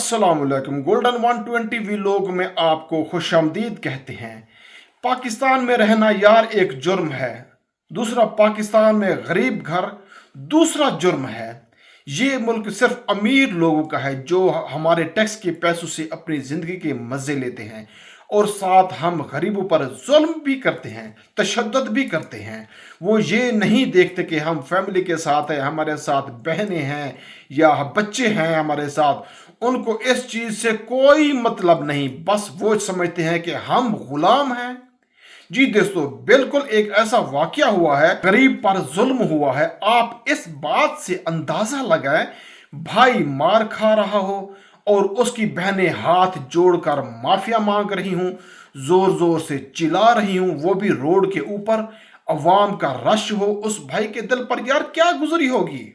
अस्सलाम वालेकुम। Golden 120 vlog में आपको खुशामदीद कहते हैं। पाकिस्तान में रहना यार एक जुर्म है। दूसरा, पाकिस्तान में गरीब घर दूसरा जुर्म है। ये मुल्क सिर्फ अमीर लोगों का है जो हमारे टैक्स के पैसों से अपनी ज़िंदगी के मज़े लेते हैं, और साथ हम गरीबों पर जुल्म भी करते हैं, तशद्दुद भी करते हैं। वो ये नहीं देखते कि हम फैमिली के साथ हैं, हमारे साथ बहनें हैं या बच्चे हैं हमारे साथ। उनको इस चीज़ से कोई मतलब नहीं, बस वो समझते हैं कि हम गुलाम हैं। जी दोस्तों, बिल्कुल एक ऐसा वाकया हुआ है, गरीब पर जुल्म हुआ है। आप इस बात से अंदाजा लगाएं, भाई मार खा रहा हो और उसकी बहनें हाथ जोड़कर माफिया मांग रही हूं, जोर जोर से चिल्ला रही हूं, वो भी रोड के ऊपर, अवाम का रश हो। उस भाई के दिल पर यार क्या गुजरी होगी,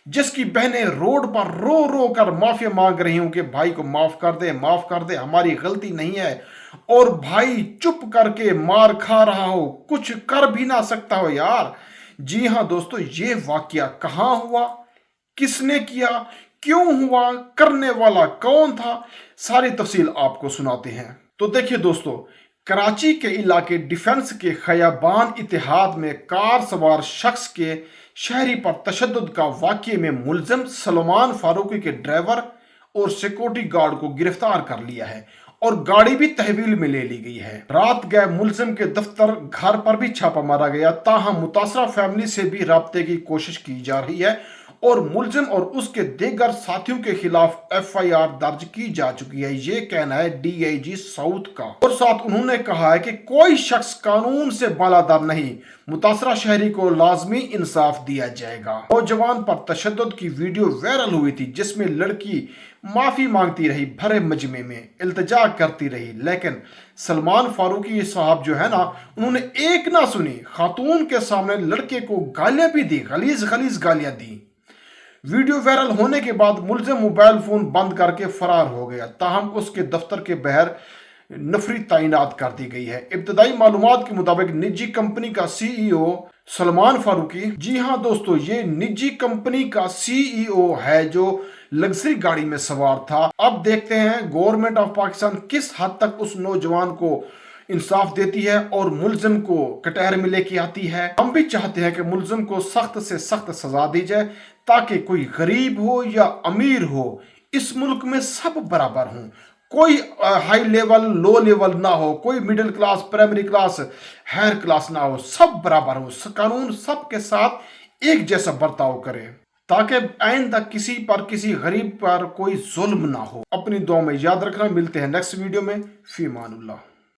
जिसकी बहनें रोड पर रो रो कर माफी मांग रही हूं कि भाई को माफ कर दे, हमारी गलती नहीं है, और भाई चुप करके मार खा रहा हो, कुछ कर भी ना सकता हो यार। जी हां दोस्तों, ये वाकया कहां हुआ, किसने किया, क्यों हुआ, करने वाला कौन था, सारी तफसील आपको सुनाते हैं। तो देखिए दोस्तों, कराची के इलाके डिफेंस के खयाबान इतिहाद में कार सवार शख्स के शहरी पर तशद्दुद का वाक़ये में मुलजिम सलमान फारूकी के ड्राइवर और सिक्योरिटी गार्ड को गिरफ्तार कर लिया है और गाड़ी भी तहवील में ले ली गई है। रात गए मुलजिम के दफ्तर घर पर भी छापा मारा गया। ताहम मुतासरा फैमिली से भी राब्ते की कोशिश की जा रही है और मुलजिम और उसके दीगर साथियों के खिलाफ FIR दर्ज की जा चुकी है। ये कहना है DIG साउथ का। और साथ उन्होंने कहा है कि कोई शख्स कानून से बालादर नहीं, मुतासरा शहरी को लाजमी इंसाफ दिया जाएगा। नौजवान पर तशद्दुद की वीडियो वायरल हुई थी, जिसमें लड़की माफी मांगती रही, भरे मजमे में इल्तिजा करती रही, लेकिन सलमान फारूकी साहब जो है ना, उन्होंने एक ना सुनी, खातून के सामने लड़के को गालियां भी दी, गलीज गलीज गालियां दी। वीडियो वायरल होने के बाद मुलजिम मोबाइल फोन बंद करके फरार हो गया। ताहम उसके दफ्तर के बाहर नफरी तैनात कर दी गई है। इब्तदाई मालूमात के मुताबिक निजी कंपनी का CEO सलमान फारूकी, जी हाँ दोस्तों, ये निजी कंपनी का CEO है जो लग्जरी गाड़ी में सवार था। अब देखते हैं गवर्नमेंट ऑफ पाकिस्तान किस हद तक उस नौजवान को इंसाफ देती है और मुलजिम को कटहरे में लेके आती है। हम भी चाहते हैं कि मुलजिम को सख्त से सख्त सजा दी जाए, ताकि कोई गरीब हो या अमीर हो, इस मुल्क में सब बराबर हों। कोई हाई लेवल लो लेवल ना हो, कोई middle class primary class higher class ना हो, सब बराबर हो। कानून सबके साथ एक जैसा बर्ताव करे, ताकि आइंदा किसी पर, किसी गरीब पर कोई जुल्म ना हो। अपनी दुआ में याद रखना। मिलते हैं नेक्स्ट वीडियो में। फी मानुल्लाह।